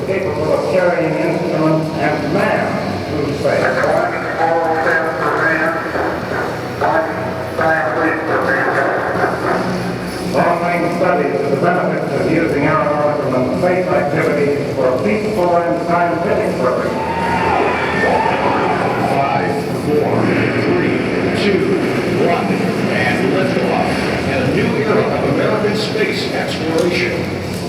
capable of carrying instruments and man through space. Long-range studies of the benefits of using aeronautical and space activities for peaceful and scientific purposes. 5, 4, 3, 2, 1, and liftoff. And a new era of American space exploration.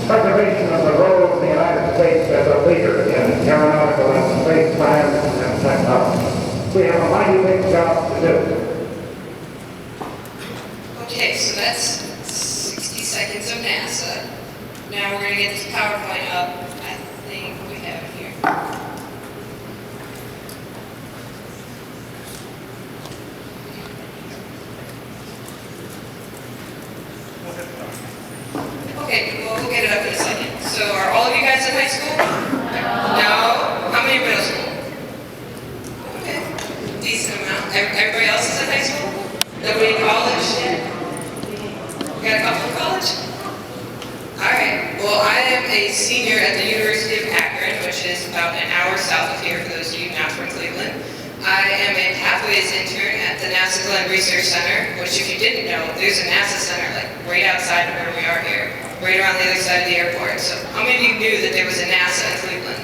Preservation of the role of the United States as a leader in aeronautical and space science and technology. We have a mighty big job to do. Okay, so that's 60 seconds of NASA. Now we're going to get this PowerPoint up. I think we have it here. Okay, well, we'll get it up in a second. So are all of you guys in high school? No? How many are middle school? Okay, decent amount. Everybody else is in high school? Nobody in college yet? We got a couple in college? Alright, well, I am a senior at the University of Akron, which is about an hour south of here for those of you not from Cleveland. I am a Pathways intern at the NASA Glenn Research Center, which if you didn't know, there's a NASA center like right outside of where we are here, right around the other side of the airport. So how many of you knew that there was a NASA in Cleveland?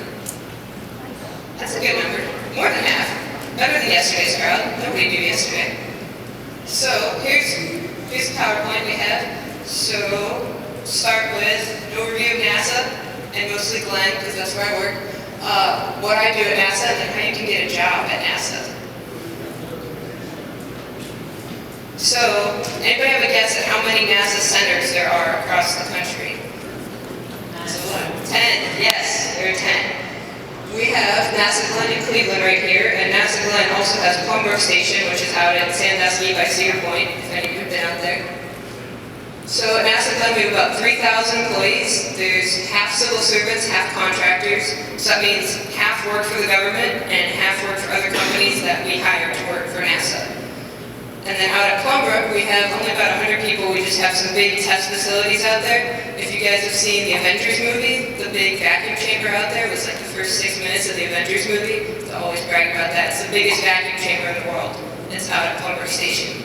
That's a good number. More than half. Better than yesterday's crowd. Nobody knew yesterday. So here's the PowerPoint we have. So start with an overview of NASA, and mostly Glenn, because that's where I work. What I do at NASA, and how you can get a job at NASA. So, anybody have a guess at how many NASA centers there are across the country? 10, yes, there are 10. We have NASA Glenn in Cleveland right here, and NASA Glenn also has Plum Brook Station, which is out at Sandusky by Cedar Point, if any of you have been out there. So at NASA Glenn, we have about 3,000 employees. There's half civil servants, half contractors. So that means half work for the government and half work for other companies that we hire to work for NASA. And then out at Plum Brook, we have only about 100 people. We just have some big test facilities out there. If you guys have seen the Avengers movie, the big vacuum chamber out there was like the first 6 minutes of the Avengers movie. So I always brag about that. It's the biggest vacuum chamber in the world. It's out at Plum Brook Station.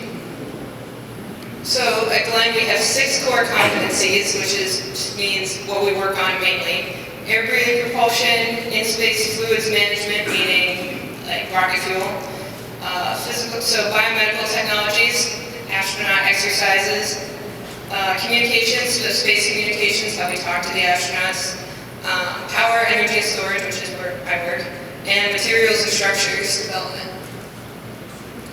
So at Glenn, we have 6 core competencies, which just means what we work on mainly. Air breathing propulsion, in-space fluids management, meaning like rocket fuel. Biomedical technologies, astronaut exercises, communications, so space communications, how we talk to the astronauts, power, energy, and storage, which is where I work, and materials and structures development.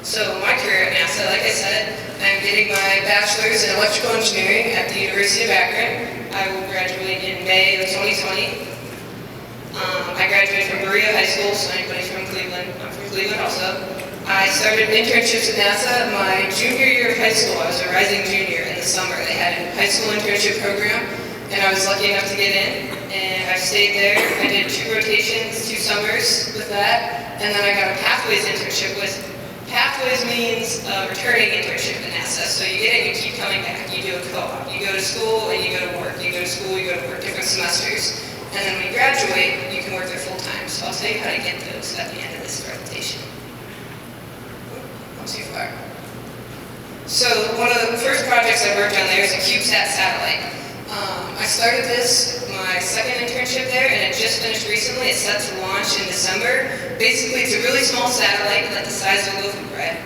So my career at NASA, like I said, I'm getting my bachelor's in electrical engineering at the University of Akron. I will graduate in May of 2020. I graduated from Berea High School, so anybody from Cleveland, I'm from Cleveland also. I started internships at NASA my junior year of high school. I was a rising junior in the summer. They had a high school internship program, and I was lucky enough to get in. And I stayed there. I did 2 rotations, 2 summers with that, and then I got a Pathways internship with. Pathways means returning internship at NASA. So you get it, you keep coming back. You do a co-op. You go to school and you go to work. You go to school, you go to work, different semesters. And then when you graduate, you can work there full time. So I'll tell you how to get those at the end of this presentation. Not too far. So one of the first projects I worked on there is a CubeSat satellite. I started this, my second internship there, and it just finished recently. It's set to launch in December. Basically, it's a really small satellite, like the size of a loaf of bread.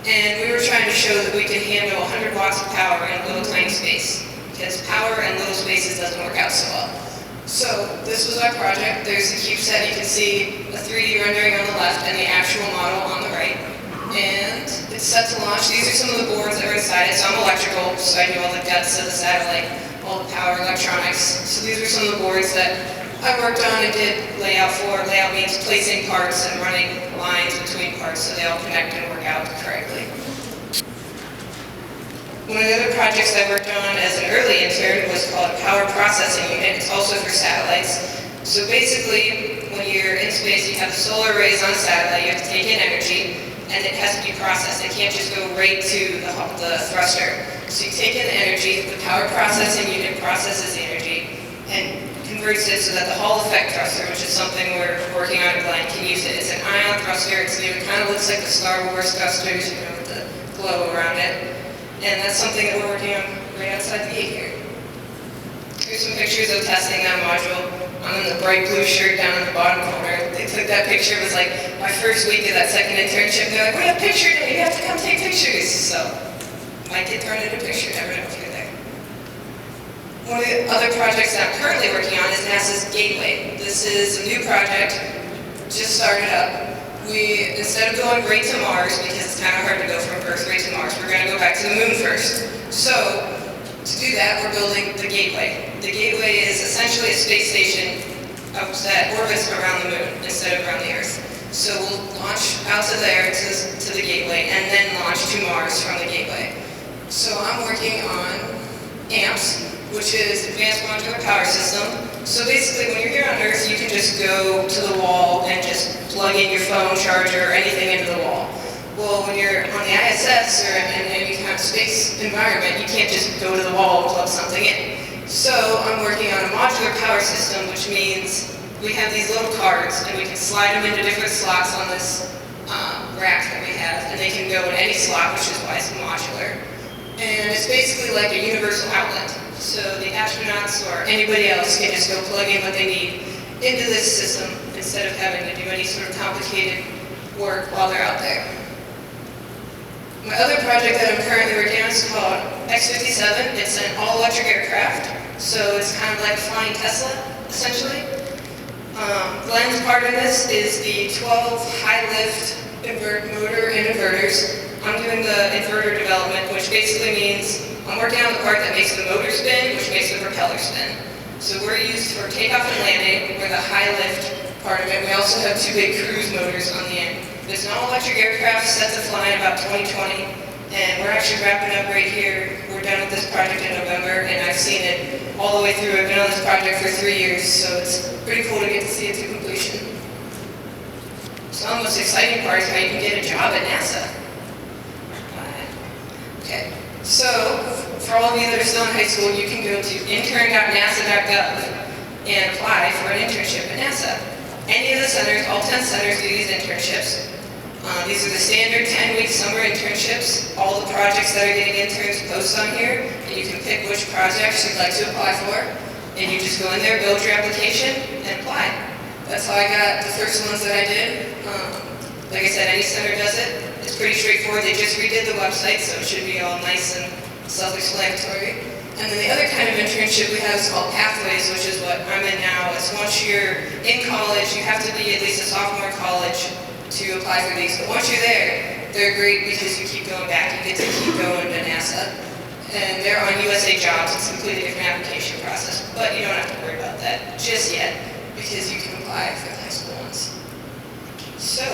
And we were trying to show that we could handle 100 watts of power in a little tiny space, because power in little spaces doesn't work out so well. So this was our project. There's the CubeSat. You can see a 3D rendering on the left and the actual model on the right. And it's set to launch. These are some of the boards that are inside it. So I'm electrical, so I do all the guts of the satellite, all the power electronics. So these are some of the boards that I worked on and did layout for. Layout means placing parts and running lines between parts so they all connect and work out correctly. One of the other projects I worked on as an early intern was called a power processing unit. It's also for satellites. So basically, when you're in space, you have the solar arrays on a satellite, you have to take in energy, and it has to be processed. It can't just go right to the thruster. So you take in the energy, the power processing unit processes the energy, and converts it so that the Hall effect thruster, which is something we're working on at Glenn, can use it. It's an ion thruster. It's new. It kind of looks like the Star Wars thrusters, you know, with the glow around it. And that's something that we're working on right outside the gate here. Here's some pictures of testing that module. I'm in the bright blue shirt down in the bottom corner. They took that picture. It was like my first week of that second internship. They're like, we have picture day. You have to come take pictures. So might get thrown into a picture. Never know if you're there. One of the other projects that I'm currently working on is NASA's Gateway. This is a new project, just started up. Instead of going right to Mars, because it's kind of hard to go from Earth right to Mars, we're going to go back to the moon first. So, to do that, we're building the Gateway. The Gateway is essentially a space station that orbits around the moon instead of around the Earth. So we'll launch out to there, to the Gateway, and then launch to Mars from the Gateway. So I'm working on AMPS, which is Advanced Modular Power System. So basically, when you're here on Earth, you can just go to the wall and just plug in your phone charger or anything into the wall. Well, when you're on the ISS or in any kind of space environment, you can't just go to the wall and plug something in. So I'm working on a modular power system, which means we have these little cards and we can slide them into different slots on this rack that we have, and they can go in any slot, which is why it's modular. And it's basically like a universal outlet. So the astronauts or anybody else can just go plug in what they need into this system instead of having to do any sort of complicated work while they're out there. My other project that I'm currently working on is called X-57. It's an all-electric aircraft, so it's kind of like flying Tesla, essentially. Glenn's part of this is the 12 high-lift motor and inverters. I'm doing the inverter development, which basically means I'm working on the part that makes the motor spin, which makes the propeller spin. So we're used for takeoff and landing. We're the high-lift part of it. We also have two big cruise motors on the end. There's an all-electric aircraft set to fly in about 2020, and we're actually wrapping up right here. We're done with this project in November, and I've seen it all the way through. I've been on this project for 3 years, so it's pretty cool to get to see it to completion. So the most exciting part is how you can get a job at NASA. Okay, so for all of you that are still in high school, you can go to intern.nasa.gov and apply for an internship at NASA. Any of the centers, all 10 centers do these internships. These are the standard 10-week summer internships. All the projects that are getting interns post on here, and you can pick which projects you'd like to apply for, and you just go in there, build your application, and apply. That's how I got the first ones that I did. Like I said, any center does it. It's pretty straightforward. They just redid the website, so it should be all nice and self-explanatory. And then the other kind of internship we have is called Pathways, which is what I'm in now. It's once you're in college, you have to be at least a sophomore in college to apply for these. But once you're there, they're great because you keep going back. You get to keep going to NASA. And they're on USA Jobs. It's a completely different application process. But you don't have to worry about that just yet because you can apply for the high school ones. So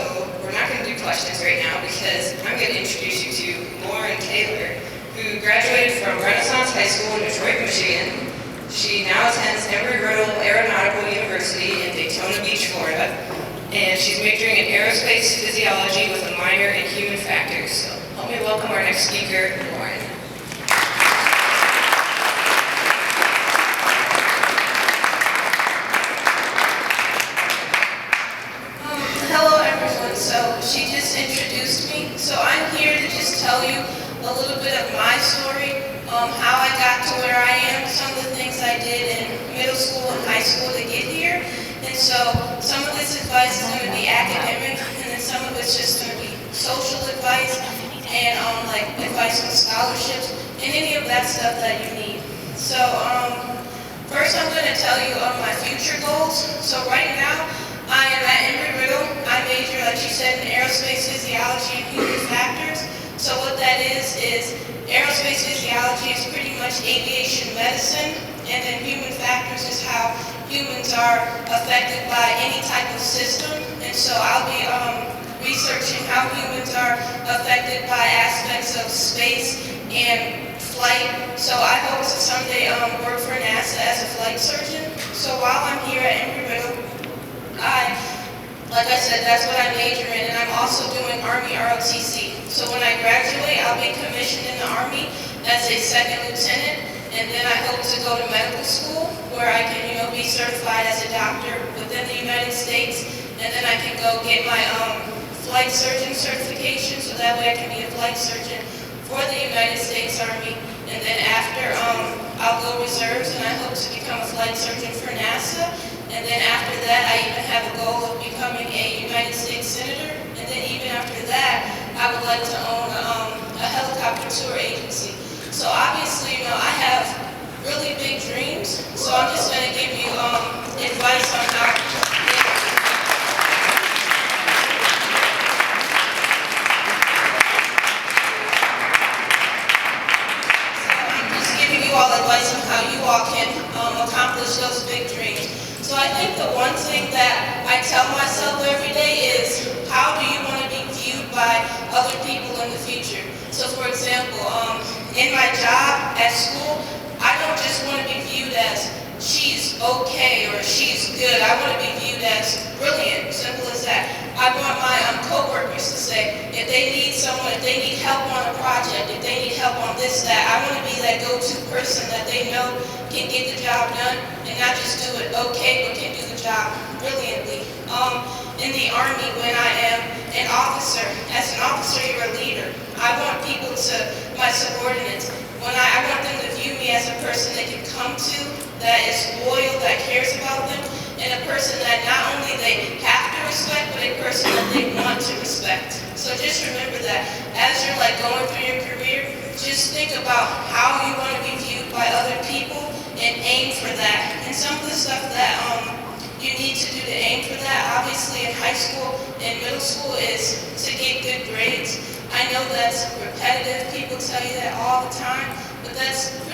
we're not going to do questions right now because I'm going to introduce you to Lauren Taylor, who graduated from Renaissance High School in Detroit, Michigan. She now attends Embry-Riddle Aeronautical University in Daytona Beach, Florida. And she's majoring in aerospace physiology with a minor in human factors. So help me welcome our next speaker, Lauren. Hello everyone. So she just introduced me. So I'm here to just tell you a little bit of my story, how I got to where I am, some of the things I did in middle school and high school to get here. And so some of this advice is going to be academic, and then some of it's just going to be social advice and like advice on scholarships and any of that stuff that you need. So first I'm going to tell you my future goals. So right now I am at Embry-Riddle. I major, like you said, in aerospace physiology and human factors. So what that is aerospace physiology is pretty much aviation medicine, and then human factors is how humans are affected by any type of system. And so I'll be researching how humans are affected by aspects of space and flight. So I hope to someday work for NASA as a flight surgeon. So while I'm here at Embry-Riddle, like I said, that's what I major in, and I'm also doing Army ROTC. So when I graduate, I'll be commissioned in the Army as a second lieutenant, and and then I hope to go to medical school where I can, be certified as a doctor within the United States, and then I can go get my flight surgeon certification, so that way I can be a flight surgeon for the United States Army. And then after, I'll go reserves, and I hope to become a flight surgeon for NASA. And then after that, I even have a goal of becoming a United States Senator. And then even after that, I would like to own a helicopter tour agency. So obviously, I have really big dreams. So I'm just going to give you advice on how. All advice on how you all can accomplish those big dreams. So I think the one thing that I tell myself every day is, how do you want to be viewed by other people in the future? So for example, in my job at school, I don't just want to be viewed as she's okay or she's good. I want to be viewed as brilliant, simple as that. I want my co-workers to say, if they need someone, if they need help on a project, if they need help on this, that, I want to be that go-to person that they know can get the job done, and not just do it okay, but can do the job brilliantly. In the Army, when I am an officer, as an officer, you're a leader. I want people to, my subordinates, I want them to view me as a person they can come to, that is loyal, that cares about them, and a person that not only they have to respect, but a person that they want to respect. So just remember that as you're going through your career, just think about how you want to be viewed by other people and aim for that. And some of the stuff that you need to do to aim for that, obviously in high school and middle school, is to get good grades. I know that's repetitive, people tell you that all the time, but that's pretty